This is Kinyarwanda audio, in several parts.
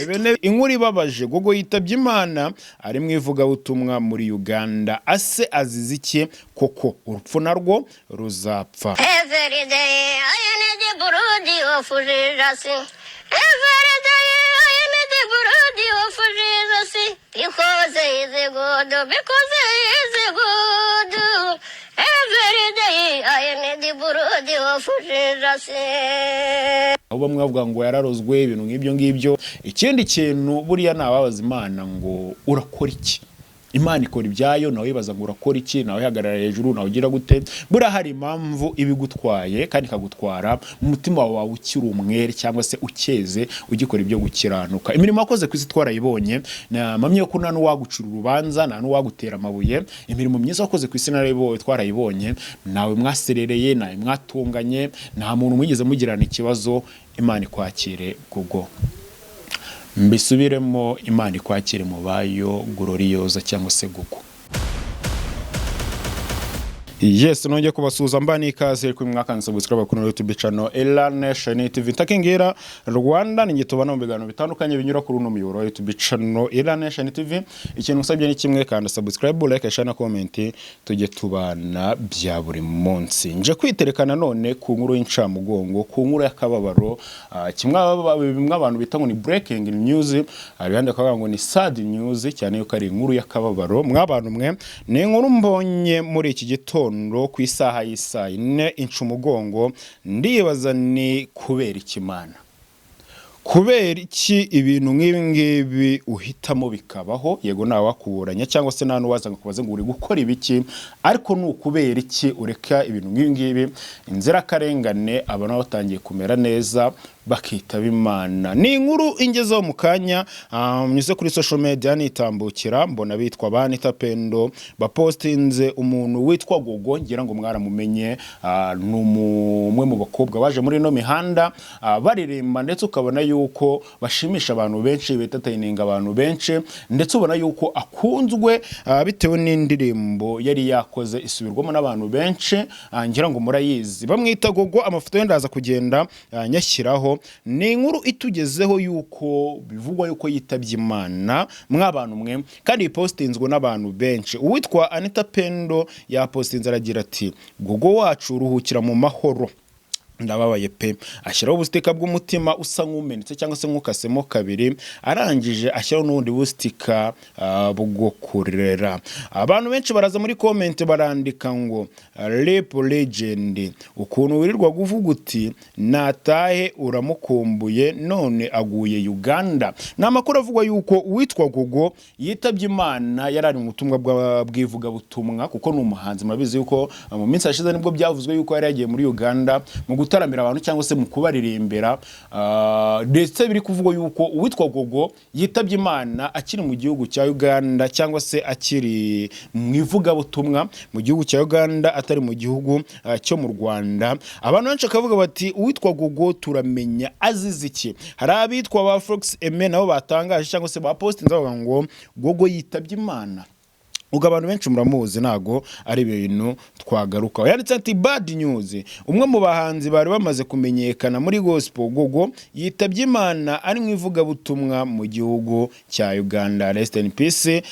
Ebene inkuru ibabaje Gogo yitabye Imana ari mu ivugabutumwa muri Uganda ase azize iki koko urupfu narwo ruzapfa. Because he is good, every day I need the burudi of Jesus. Abo mwavuga ngo yararozwe ibintu nk'ibyo ngibyo. Ikindi kintu buriya nababaza Imana ngo urakora iki? Imana ikora ibyayo nawe wibaza ngo urakora iki, nawe hagarara hejuru nawe ugira gute. Bura hari impamvu ibigutwaye kandi kagutwara mu mutima wawe ukiri umwere cyangwa se ukeze ugikora ibyo gukiranuka. Imirimo wakoze kwisi twarayibonye, na mamye yo kuna no wagucura urubanza na no wagutera amabuye. Imirimo myiza wakoze kwisi narayibonye twarayibonye, nawe mwaserereye nawe mwatunganye, nta muntu mwigeze mugirana ikibazo. Imana ikwakire Gogo. Mbisubiremo, Imana ikwakire mu bayo gloriosa cyangwa se Gogo. Yes, nongeye kubasuza mbani ikaze kuri mwaka subscribe ku YouTube channel Elan Nation TV takingira Rwanda ninge tubana mu biganiro bitandukanye binyura kuri uno muyoboro YouTube channel Elan Nation TV. Ikintu usabye ni kimwe kandi subscribe, like, share na comment tujye tubana bya buri munsi. Nje kwiterekana none ku nkuru y'incamugongo, ku nkuru y'akababaro, kimwe abantu bita ngo ni breaking news, abandi akavuga ngo ni sad news cyane yuko ari inkuru y'akababaro. Mwabantu mwe ni inkuru mbonye muri iki gitondo ku isaha y'isa 4 incumugongo, ndibaza ni kubera ikimana. Kubera iki ibintu nk'ibi uhitamo bikabaho? Yego nawe wakuburanya cyangwa se nanu waza kubaza ngo uri gukora ibiki, ariko nukubera iki ureka ibintu nk'ibi inzira karengane abana batangiye kumera neza bakitaba Imana. Ni inkuru ingezeho mu kanya nyuze kuri social media nitambukira mbona bitwa Banita Pendo bapostinze umuntu witwa Gogo, ngira ngo mwaramumenye, n'umwe mu bakobwa baje muri no mihanda baririmba, ndetse ukabona yuko bashimisha abantu benshi, betataininga abantu benshi, ndetse ubona yuko akunzwe bitewe n'indirimbo yari yakoze isubirwamo n'abantu benshi. Ngira ngo murayizi, bamwita Gogo. Amafoto yendaza kugenda nyashyiraho. Ni inkuru itugezeho yuko bivugwa yuko yitabye Imana mwabantu mwe, kandi postinzwe n'abantu benshi. Uwitwa Anita Pendo yapostinze aragira ati Gogo wacu uruhukira mu mahoro, ndababaye pe. Ashyiraho ubustika bw'umutima usa nk'umenetse cyangwa se nk'ukasemo kabiri, arangije ashyiraho n'undi bustika bwo kurera. Abantu benshi baraza muri comment barandika ngo Rap Legend, ukuntu wirirwa kuvuga uti natahe uramukumbuye none aguye Uganda. Namakuru avugwa yuko uwitwa Gogo yitabye Imana yarari mu butumwa bw'ivuga butumwa, kuko n'umuhanzi murabizi yuko mu minsi yashize nibwo byavuzwe yuko yari yagiye muri Uganda mu gutaramira abantu cyangwa se mu kubaririmbera. Ndetse biri kuvugwa yuko uwitwa Gogo yitabye Imana akiri mu gihugu cya Uganda, cyangwa se akiri mu ivuga butumwa mu gihugu cya Uganda atari mu gihugu cyo mu Rwanda. Abantu benshi akavuga bati uwitwa Gogo turamenya azize iki. Hari abitwa ba Fox Eme nabo batangaje cyangwa se ba postinze bavuga ngo Gogo yitabye Imana. Uga abantu benshi muramuzi, nago ari ibintu twagaruka. Yanditse ati bad news, umwe mu bahanzi bari bamaze kumenyekana muri gospel Gogo yitabye Imana ari mu ivuga butumwa mu gihugu cya Uganda. Rest in peace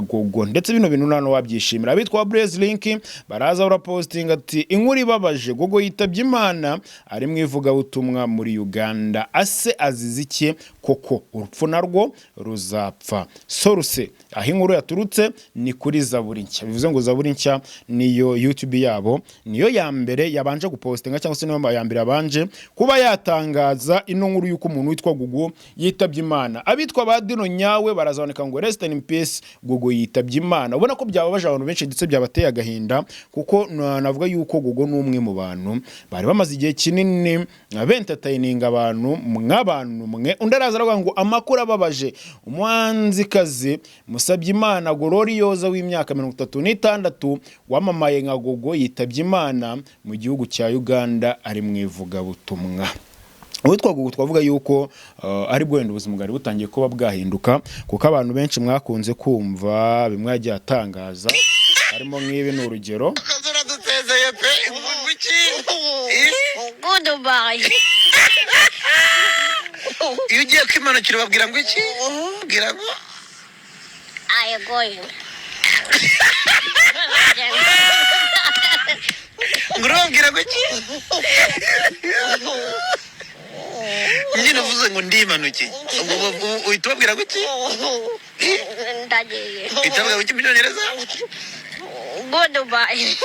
Gogo. Ndetse bino bintu nano wabyishimira. Abitwa Blaze Link baraza ura posting ati inkuru ibabaje, Gogo yitabye Imana ari mu ivuga butumwa muri Uganda ase azize iki koko urupfu narwo ruzapfa. Source aho inkuru yaturutse ni kuri Zaburi Nshya. Bivuze ngo Zaburi Nshya niyo YouTube yabo, niyo ya mbere yabanje gupostinga cyangwa se niyo ya mbere yabanje kuba yatangaza ino nkuru yuko umuntu witwa Gogo yitabye Imana. Abitwa Badino Nyawe barazaboneka ngo rest in peace Gogo yitabye Imana. Ubona ko byababaje abantu benshi ndetse byabateye agahinda, kuko navuga yuko Gogo n'umwe mu bantu bari bamaze igihe kinini bentataininga abantu mw'abantu mwe. Undaraza aravuga ngo amakuru ababaje, umuhanzikazi Musabyimana Gloriosa w'imyaka 36 wamamaye nka Gogo yitabye Imana mu gihugu cya Uganda ari mu ivuga butumwa. Uwitwa Gogo twavuga yuko ari bwenda ubuzima bwari butangiye kuba bwahinduka, kuko abantu benshi mwakunze kumva bimwe yagiye atangaza, harimo nk'ibi n'urugero. Goodbye. iyo ugiye kwimanukira babwira ngo iki babwira ngo I am going. ngo babwira ngo iki nyine uvuze ngo ndimanukiye uhita ubabwira ngo iki Ndagiye. uhita ubabwira ngo iki mu cyongereza Goodbye.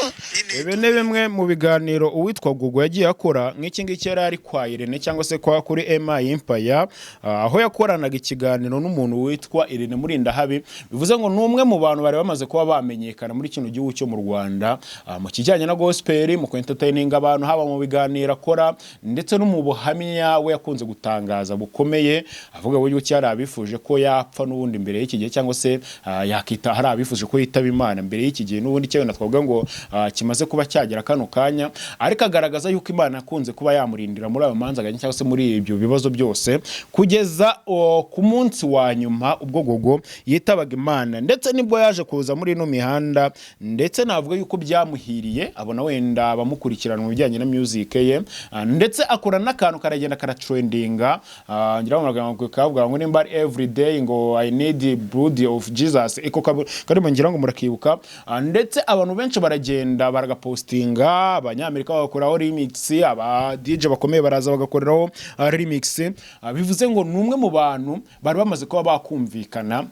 Ibi ni bimwe mu biganiro uwitwa Gugu yagiye akora nk'iki ngiki yari ari kwa Irene cyangwa se kwa kuri MI Empire, aho yakoranaga ikiganiro n'umuntu witwa Irene Murindahabi. Bivuze ngo n'umwe mu bantu bari bamaze kuba bamenyekana muri kino gihugu cyo mu Rwanda mu kijyanye na gospel, mu entertaining abantu, haba mu biganiro akora ndetse no mu buhamya we yakunze gutangaza bukomeye, avuga buryo cyari abifuje ko yapfa n'ubundi mbere y'iki gihe, cyangwa se yakita hari abifuje ko yitaba Imana mbere y'iki gihe n'ubundi cyo twavuga ngo kimaze kuba cyagera kano kanya, ariko agaragaza yuko Imana yakunze kuba yamurindira muri ayo manzaganya cyangwa se muri ibyo bibazo byose kugeza ku munsi wa nyuma ubwo Gogo yitabaga Imana, ndetse nibwo yaje kuza muri ino mihanda, ndetse navuga yuko byamuhiriye abona wenda abamukurikirana mu bijyanye na music ye, ndetse akora n'akantu karagenda karatrendinga, ngira ngo kavuga ngo nimba every day ngo I need blood of Jesus, eko karimo ngira ngo murakibuka, ndetse abantu benshi baragenda baragapostinga, abanyamerika bagakoraho remix, aba DJ bakomeye baraza bagakoreraho remix. Bivuze ngo numwe mu bantu bari bamaze kuba bakumvikana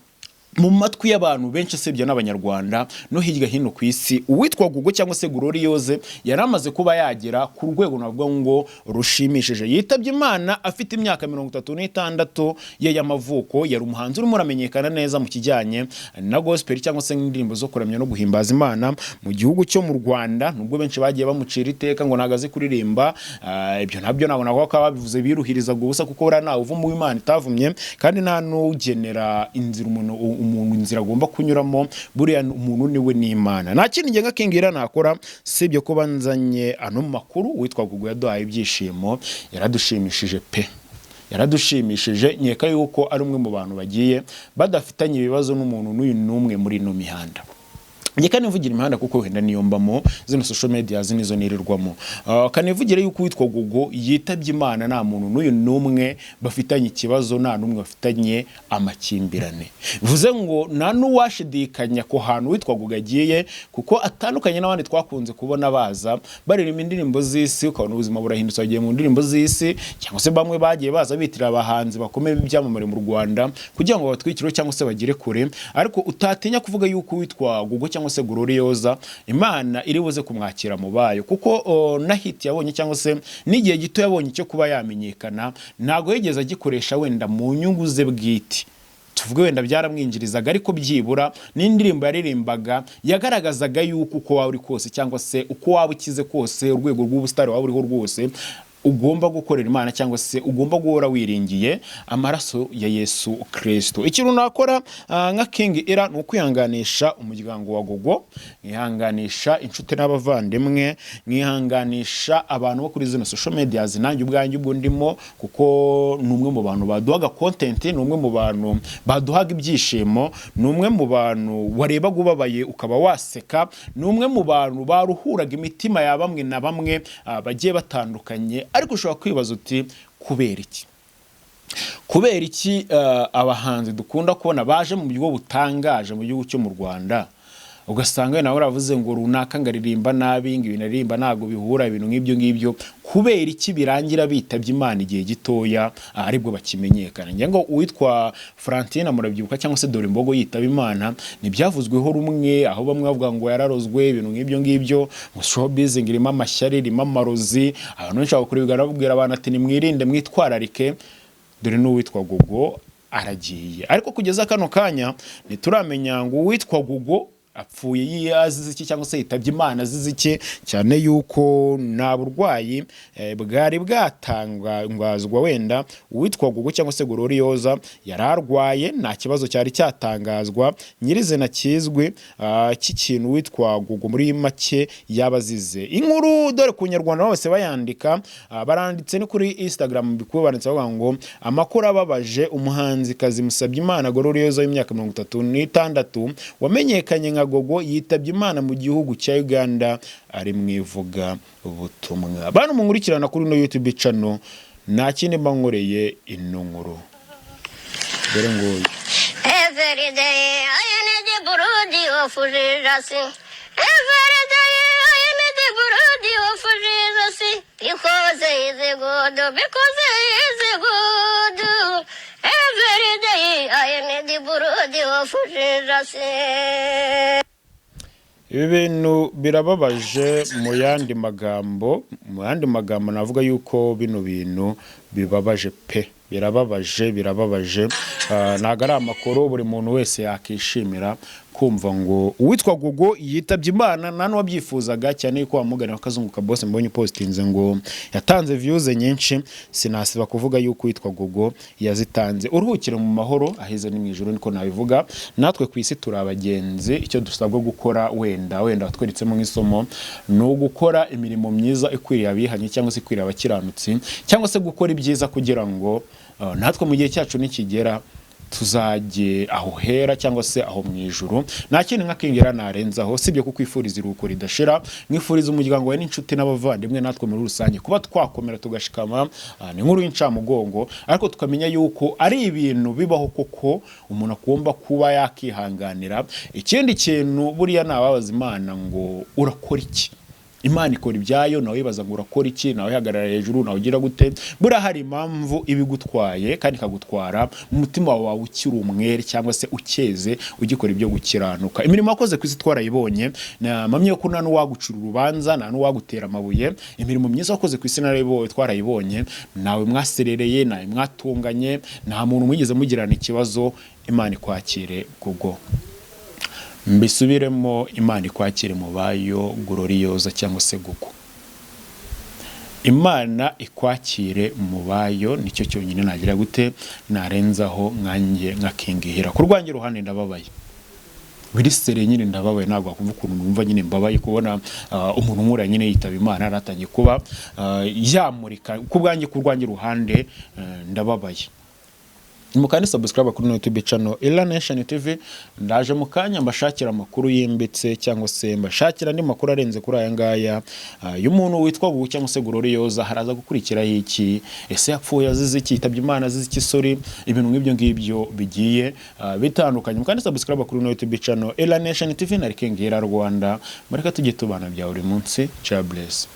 mu matwi y'abantu benshi sebye n'abanyarwanda no hirya hino ku isi. Uwitwa Gugu cyangwa se Gloriose yaramaze kuba yagera ku rwego navuga ngo rushimishije. Yitabye Imana afite imyaka 36 ye y'amavuko. Yari umuhanzi urimo uramenyekana neza mu kijyanye na gospel cyangwa se indirimbo zo kuramya no guhimbaza Imana mu gihugu cyo mu Rwanda, nubwo benshi bagiye bamucira iteka ngo nagaze kuririmba. Ibyo nabyo nabona ko babivuze biruhiriza gusa, kuko ura nawe uvumu w'Imana itavumye kandi nta nugenera inzira umuntu inzira agomba kunyuramo, buriya umuntu niwe n'Imana. Nta kindi ngenga kingira nakora sibyo ko banzanye ano makuru. Witwa Gugu yaduhaye ibyishimo, yaradushimishije pe, yaradushimishije. Nyeka yuko ari umwe mu bantu bagiye badafitanye ibibazo n'umuntu n'uyu n'umwe muri ino mihanda. Nyeka nivugira imihanda kuko wenda niyo mbamo, zino social media zinizo nirirwamo. Kanivugire yuko witwa Gugu yitabye Imana nta muntu n'uyu n'umwe bafitanye ikibazo, nta n'umwe bafitanye amakimbirane. Bivuze ngo nta n'uwashidikanya ko hantu witwa Gugu agiye, kuko atandukanye n'abandi twakunze kubona baza baririmba indirimbo z'isi, ukabona ubuzima burahindutse bagiye mu ndirimbo z'isi, cyangwa se bamwe bagiye baza bitira abahanzi bakomeye b'ibyamamare mu Rwanda kugira ngo batwikire cyangwa se bagire kure, ariko utatinya kuvuga yuko witwa Gugu cyangwa se Gloriose Imana iri buze kumwakira mu bayo, kuko na hit yabonye cyangwa se n'igihe gito yabonye cyo kuba yamenyekana ntago yigeze agikoresha wenda mu nyungu ze bwite. Tuvuge wenda byaramwinjirizaga, ariko byibura n'indirimbo yaririmbaga yagaragazaga yuko uko waba uri kose cyangwa se uko waba ukize kose, urwego rw'ubustari waba uriho rwose, ugomba gukorera Imana cyangwa se ugomba guhora wiringiye amaraso ya Yesu Kristo. Ikintu nakora nka King Ira ni ukwihanganisha umuryango wa Gogo, nkihanganisha inshuti n'abavandimwe, nkihanganisha abantu bo kuri zino social media nanjye ubwanjye ubwo ndimo, kuko numwe mu bantu baduhaga content, numwe mu bantu baduhaga ibyishimo, numwe mu bantu wareba gubabaye ukaba waseka, numwe mu bantu baruhuraga imitima ya bamwe na bamwe bagiye batandukanye. Ariko ushobora kwibaza uti kubera iki abahanzi dukunda kubona baje mu buryo butangaje mu gihugu cyo mu Rwanda, ugasanga nawe uravuze ngo runaka ngaririmba nabi, ngo ibintu aririmba ntago bihura, ibintu nk'ibyo kubera iki birangira bitabye Imana igihe gitoya aribwo bakimenyekana? Ngira ngo uwitwa Frantine murabyibuka cyangwa se Dore Mbogo yitaba Imana, nibyavuzweho rumwe, aho bamwe bavuga ngo yararozwe, ibintu nk'ibyo mu showbiz ngirimo amashyari, irimo amarozi, abantu benshi bakuribwira babwira abantu ati nimwirinde mwitwararike. Dore n'uwitwa Gugu aragiye, ariko kugeza kano kanya ntituramenya ngo uwitwa Gugu apfuye azize iki cyangwa se yitabye Imana azize iki, cyane yuko nta burwayi bwari bwatangazwa. Wenda uwitwa Gugu cyangwa se Gloriose yararwaye, nta kibazo cyari cyatangazwa nyirizina kizwe cy'ikintu witwa Gugu muri make yabazize. Inkuru dore ku Nyarwanda bose bayandika, baranditse ni kuri Instagram bikuwe, banditse bavuga ngo amakuru ababaje, umuhanzi kazi Musabyimana Gloriose w'imyaka 36 wamenyekanye nka Gogo yitabye Imana mu gihugu cya Uganda ari mwivuga ubutumwa. Bantu munkurikirana kuri no YouTube channel, nta kindi mba nkoreye ino nkuru dore nguyu Every day I need the brody of Jesus. Every day I need the brody of Jesus. Because he is good, because he is good. Every day I need the brody of Jesus. ibi bintu birababaje mu yandi magambo navuga yuko bino bintu bibabaje pe birababaje ntago ari amakuru buri muntu wese yakishimira kumva ngo uwitwa Gogo yitabye Imana nta n'uwabyifuzaga cyane ko wamugana akazunguka boss mbonye postinze ngo yatanze views nyinshi sinasiba kuvuga yuko uwitwa Gogo yazitanze uruhukire mu mahoro ahize ni mwijuru niko nabivuga natwe ku isi turi abagenzi icyo dusabwa gukora wenda tweretsemo nk'isomo no gukora imirimo myiza ikwiriye abihanye cyangwa se ikwiriye abakiranutsi cyangwa se gukora ibyiza kugira ngo natwe mu gihe cyacu nikigera tuzajye aho hera cyangwa se aho mwijuru nta kintu nkakingera narenzaho sibye kukwifuriza iruko ridashira mwifuriza umuryango wawe n'inshuti n'abavandimwe natwe muri rusange kuba twakomera tugashikama ni nkuru y'incamugongo ariko tukamenya yuko ari ibintu bibaho koko umuntu agomba kuba yakihanganira ikindi kintu buriya nababaza Imana ngo urakora iki Imana ikora ibyayo nawe yibaza ngo urakora iki nawe hagarara hejuru nawe ugira gute bura hari impamvu ibigutwaye kandi kagutwara mu mutima wawe ukiri umwere cyangwa se ukeze ugikora ibyo gukiranuka imirimo yakoze ku isi twarayibonye namamye ko nta n'uwagucura urubanza nta n'uwagutera amabuye imirimo myiza wakoze ku isi twarayibonye nawe mwaserereye nawe mwatunganye nta muntu mwigeze mugirana ikibazo Imana ikwakire Gogo mbisubiremo Imana ikwakire mu bayo Gloriosa cyangwa se Gogo Imana ikwakire mu bayo nicyo cyonyine nagira gute narenzaho nkanjye nkakingihira kurwanje ruhande ndababaye birisere nyine ndababaye ntabwo akumva ukuntu numva nyine mbabaye kubona umuntu nkura nyine yitaba Imana aratangiye kuba yamurika kubwanjye kurwanje ruhande ndababaye mukandi subscribe kuri YouTube channel Ella Nation TV ndaje mukanya mbashakira amakuru yimbitse cyangwa se mbashakira andi makuru arenze kuri aya ngaya y'umuntu witwa Gogo cyangwa se Gloriosa haraza gukurikira iki ese yapfuye azize iki yitabye Imana azize iki sorry ibintu nk'ibyo bigiye bitandukanye mukandi subscribe kuri YouTube channel Ella Nation TV na Rikengera Rwanda mareka tujye tubana bya buri munsi cha bless